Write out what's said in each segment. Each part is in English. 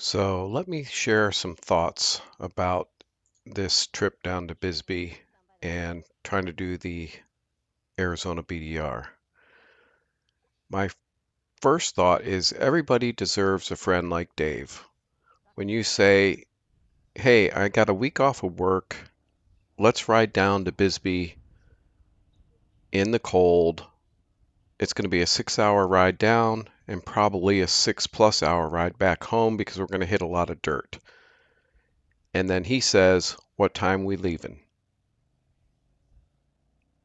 So let me share some thoughts about this trip down to Bisbee and trying to do the Arizona BDR. My first thought is everybody deserves a friend like Dave. When you say, hey, I got a week off of work, let's ride down to Bisbee in the cold. It's going to be a 6 hour ride down and probably a 6+ hour ride back home because we're going to hit a lot of dirt. And then he says, what time we leaving?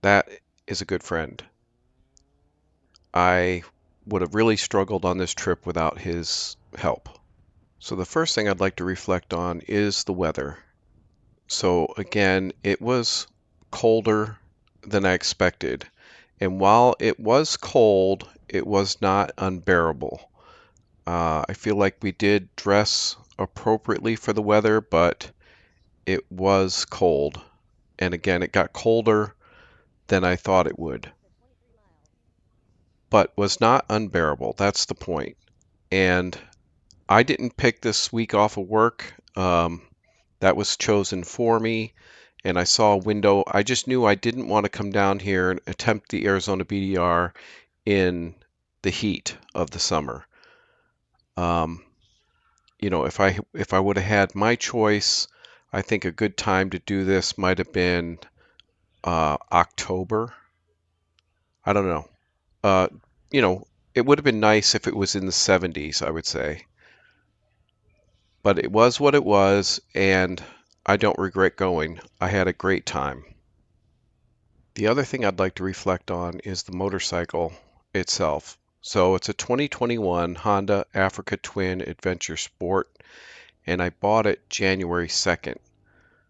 That is a good friend. I would have really struggled on this trip without his help. So the first thing I'd like to reflect on is the weather. So again, it was colder than I expected. And while it was cold, it was not unbearable. I feel like we did dress appropriately for the weather, but it was cold. And again, it got colder than I thought it would, but was not unbearable. That's the point. And I didn't pick this week off of work. That was chosen for me, and I saw a window. I just knew I didn't want to come down here and attempt the Arizona BDR in the heat of the summer. Um, if I would have had my choice, I think a good time to do this might have been October. I don't know. Uh, you know, it would have been nice if it was in the 70s, I would say. But it was what it was, and I don't regret going. I had a great time. The other thing I'd like to reflect on is the motorcycle itself. So it's a 2021 Honda Africa Twin Adventure Sport, and I bought it January 2nd.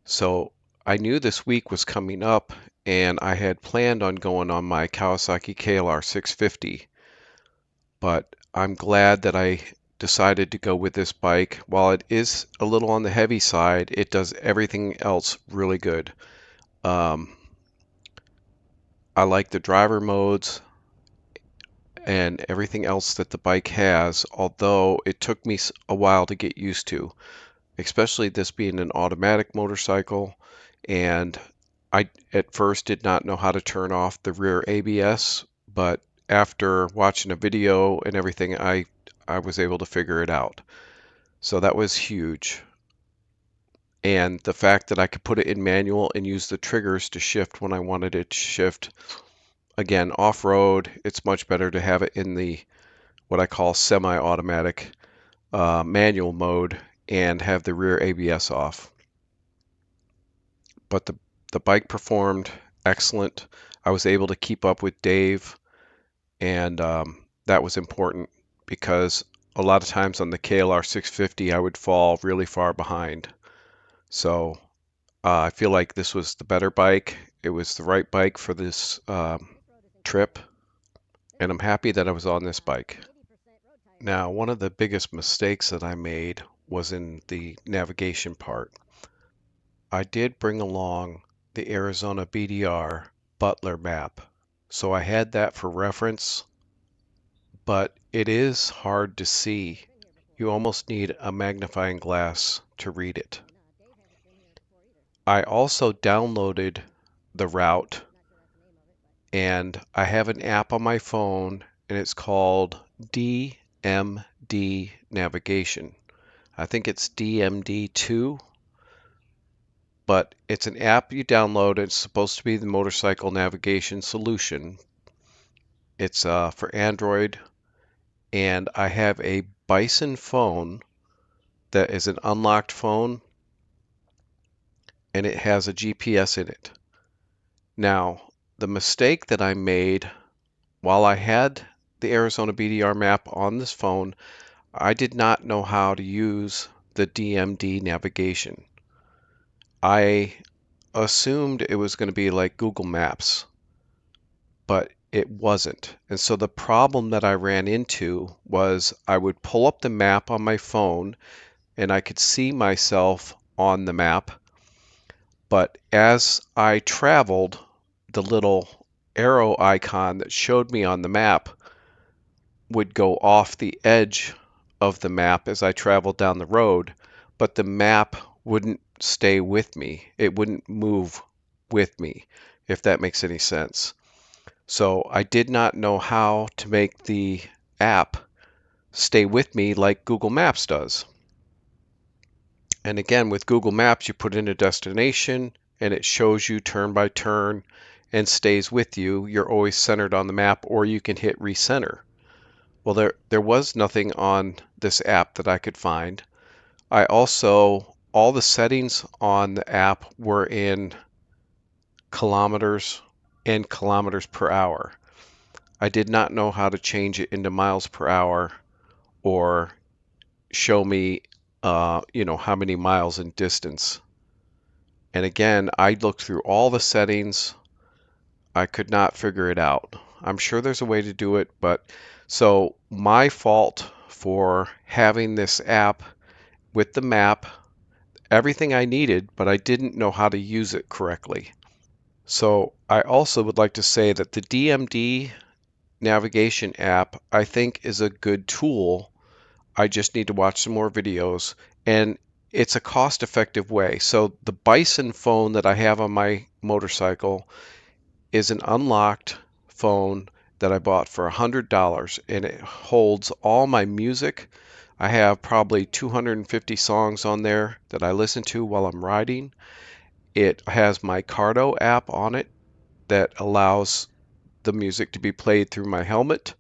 So I knew this week was coming up, and I had planned on going on my Kawasaki KLR 650, but I'm glad that I decided to go with this bike. While it is a little on the heavy side, it does everything else really good. Um, I like the driver modes and everything else that the bike has, although it took me a while to get used to, especially this being an automatic motorcycle. And I at first did not know how to turn off the rear ABS, but after watching a video and everything, I was able to figure it out. So that was huge. And the fact that I could put it in manual and use the triggers to shift when I wanted it to shift. Again, off-road, it's much better to have it in the what I call semi-automatic manual mode and have the rear ABS off. But the bike performed excellent. I was able to keep up with Dave, and that was important because a lot of times on the KLR 650 I would fall really far behind. So I feel like this was the better bike. It was the right bike for this trip, and I'm happy that I was on this bike. Now, one of the biggest mistakes that I made was in the navigation part. I did bring along the Arizona BDR Butler map, so I had that for reference, but it is hard to see. You almost need a magnifying glass to read it. I also downloaded the route, and I have an app on my phone, and it's called DMD Navigation. I think it's DMD2, but it's an app you download. It's supposed to be the motorcycle navigation solution. It's for Android, and I have a Bison phone that is an unlocked phone, and it has a GPS in it. Now, the mistake that I made while I had the Arizona BDR map on this phone, I did not know how to use the DMD navigation. I assumed it was going to be like Google Maps, but it wasn't. And so the problem that I ran into was I would pull up the map on my phone and I could see myself on the map, but as I traveled, the little arrow icon that showed me on the map would go off the edge of the map as I traveled down the road, but the map wouldn't stay with me. It wouldn't move with me, if that makes any sense. So I did not know how to make the app stay with me like Google Maps does. And again, with Google Maps, you put in a destination and it shows you turn by turn and stays with you. You're always centered on the map, or you can hit recenter. Well, there was nothing on this app that I could find. I also, all the settings on the app were in kilometers and kilometers per hour. I did not know how to change it into miles per hour or show me, how many miles in distance. And again, I looked through all the settings. I could not figure it out. I'm sure there's a way to do it, but so my fault for having this app with the map, everything I needed, but I didn't know how to use it correctly. So I also would like to say that the DMD navigation app, I think, is a good tool. I just need to watch some more videos, and it's a cost-effective way. So the Bison phone that I have on my motorcycle is an unlocked phone that I bought for $100, and it holds all my music. I have probably 250 songs on there that I listen to while I'm riding. It has my Cardo app on it that allows the music to be played through my helmet,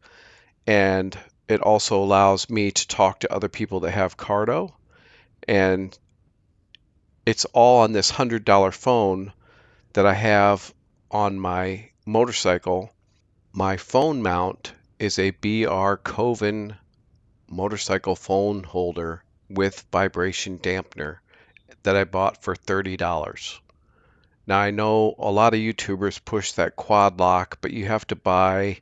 and it also allows me to talk to other people that have Cardo, and it's all on this $100 phone that I have on my motorcycle. My phone mount is a BR Coven motorcycle phone holder with vibration dampener that I bought for $30. Now I know a lot of YouTubers push that quad lock, but you have to buy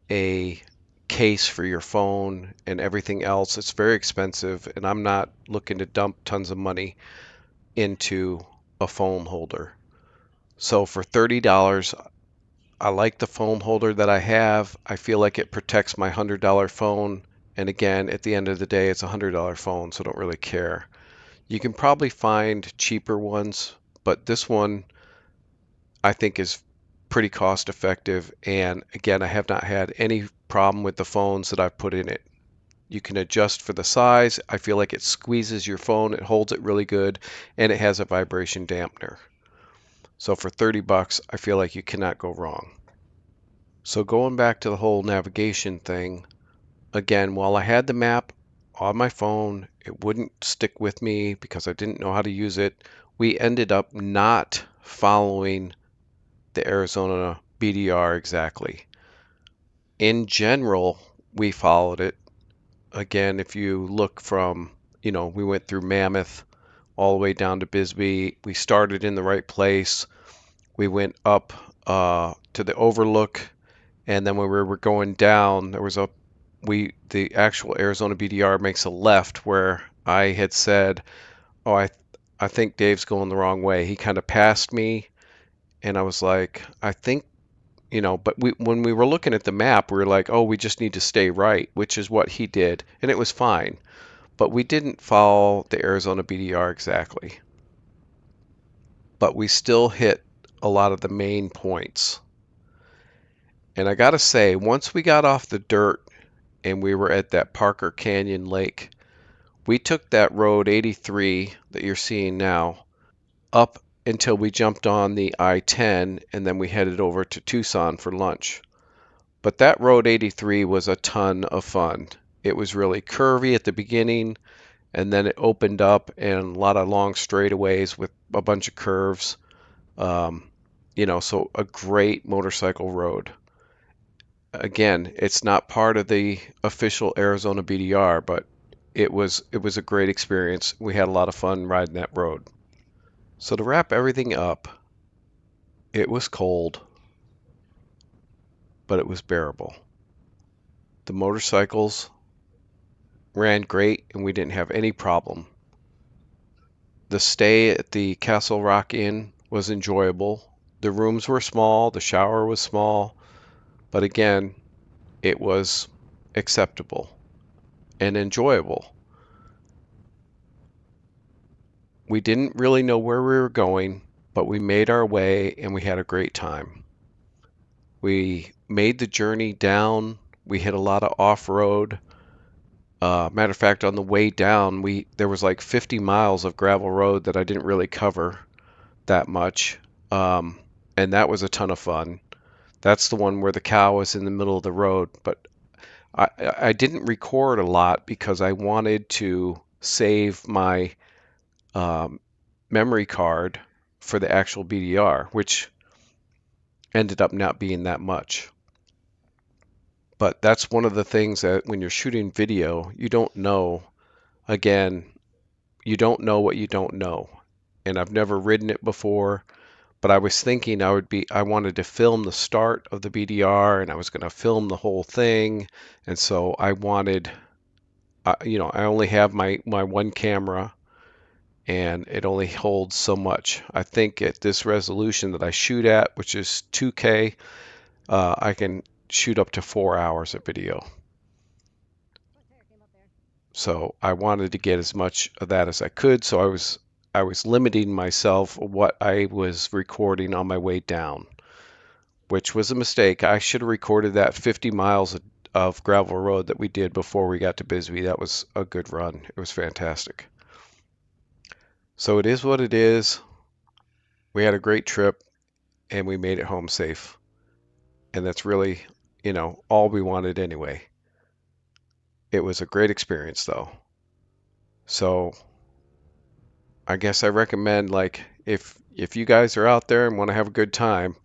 a case for your phone and everything else. It's very expensive, and I'm not looking to dump tons of money into a phone holder. So for $30, I like the phone holder that I have. I feel like it protects my $100 phone. And again, at the end of the day, it's a $100 phone, so I don't really care. You can probably find cheaper ones, but this one I think is pretty cost effective. And again, I have not had any problem with the phones that I've put in it. You can adjust for the size. I feel like it squeezes your phone, it holds it really good, and it has a vibration dampener. So for 30 bucks, I feel like you cannot go wrong. So going back to the whole navigation thing, again, while I had the map on my phone, it wouldn't stick with me because I didn't know how to use it. We ended up not following the Arizona BDR exactly. In general, we followed it. Again, if you look from, we went through Mammoth all the way down to Bisbee. We started in the right place. We went up to the overlook, and then when we were going down, there was the actual Arizona BDR makes a left where I had said, "Oh, I think Dave's going the wrong way." He kind of passed me, and I was like, "I think." But when we were looking at the map, we were like, oh, we just need to stay right, which is what he did, and it was fine. But we didn't follow the Arizona BDR exactly. But we still hit a lot of the main points. And I gotta say, once we got off the dirt and we were at that Parker Canyon Lake, we took that road 83 that you're seeing now up until we jumped on the I-10, and then we headed over to Tucson for lunch. But that Road 83 was a ton of fun. It was really curvy at the beginning, and then it opened up and a lot of long straightaways with a bunch of curves. So a great motorcycle road. Again, it's not part of the official Arizona BDR, but it was a great experience. We had a lot of fun riding that road. So to wrap everything up, it was cold, but it was bearable. The motorcycles ran great and we didn't have any problem. The stay at the Castle Rock Inn was enjoyable. The rooms were small, the shower was small, but again, it was acceptable. and enjoyable. We didn't really know where we were going, but we made our way and we had a great time. We made the journey down. We hit a lot of off-road. Matter of fact, on the way down, there was like 50 miles of gravel road that I didn't really cover that much, um, and that was a ton of fun. That's the one where the cow was in the middle of the road, but I didn't record a lot because I wanted to save my um, memory card for the actual BDR, which ended up not being that much. But that's one of the things that when you're shooting video, you don't know. Again, you don't know what you don't know. And I've never ridden it before, but I was thinking I wanted to film the start of the BDR and I was going to film the whole thing. And so I wanted, I only have my one camera and it only holds so much. I think at this resolution that I shoot at, which is 2K, I can shoot up to 4 hours of video. So I wanted to get as much of that as I could. So I was limiting myself what I was recording on my way down, which was a mistake. I should have recorded that 50 miles of gravel road that we did before we got to Bisbee. That was a good run. It was fantastic. So it is what it is. We had a great trip and we made it home safe. And that's really, all we wanted anyway. It was a great experience though. So I guess I recommend, like, if you guys are out there and want to have a good time,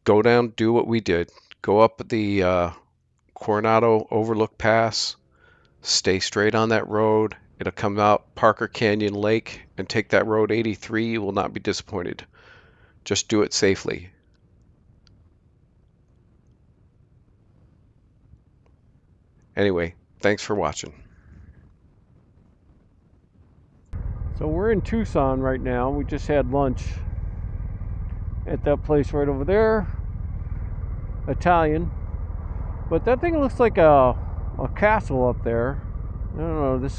go down, do what we did. Go up the Coronado Overlook Pass, stay straight on that road. It'll come out Parker Canyon Lake and take that road 83. You will not be disappointed. Just do it safely. Anyway, thanks for watching. So we're in Tucson right now. We just had lunch at that place right over there. Italian. But that thing looks like a castle up there. I don't know,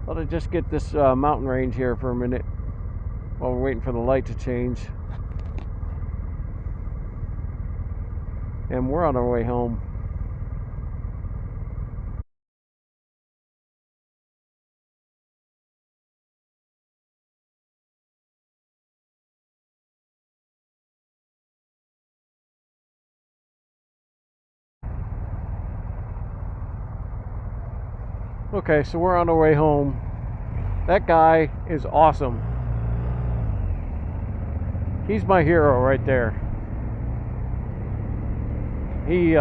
thought I'd just get this mountain range here for a minute while we're waiting for the light to change. And we're on our way home. Okay, so we're on our way home. That guy is awesome. He's my hero right there. He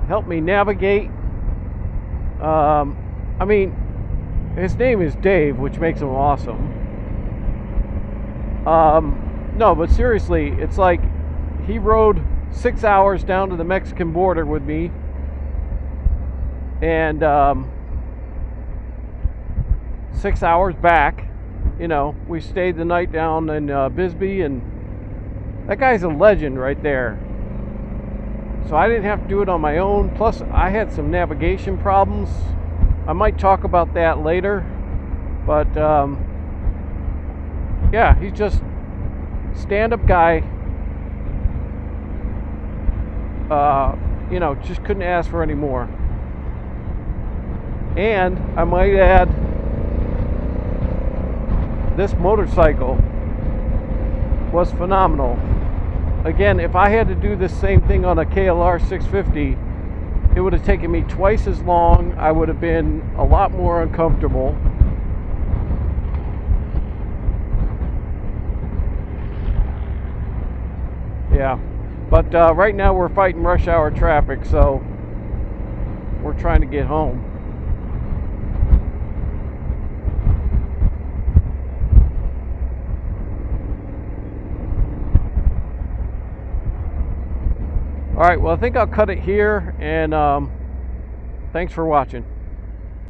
helped me navigate. I mean, his name is Dave, which makes him awesome. No, but seriously, it's like he rode 6 hours down to the Mexican border with me, and 6 hours back. We stayed the night down in Bisbee, and that guy's a legend right there. So I didn't have to do it on my own. Plus, I had some navigation problems. I might talk about that later. But, yeah, he's just stand-up guy. Just couldn't ask for any more. And I might add, this motorcycle was phenomenal. Again, if I had to do the same thing on a KLR 650, it would have taken me twice as long. I would have been a lot more uncomfortable. Yeah, but right now we're fighting rush hour traffic, so we're trying to get home. All right, well, I think I'll cut it here, and thanks for watching.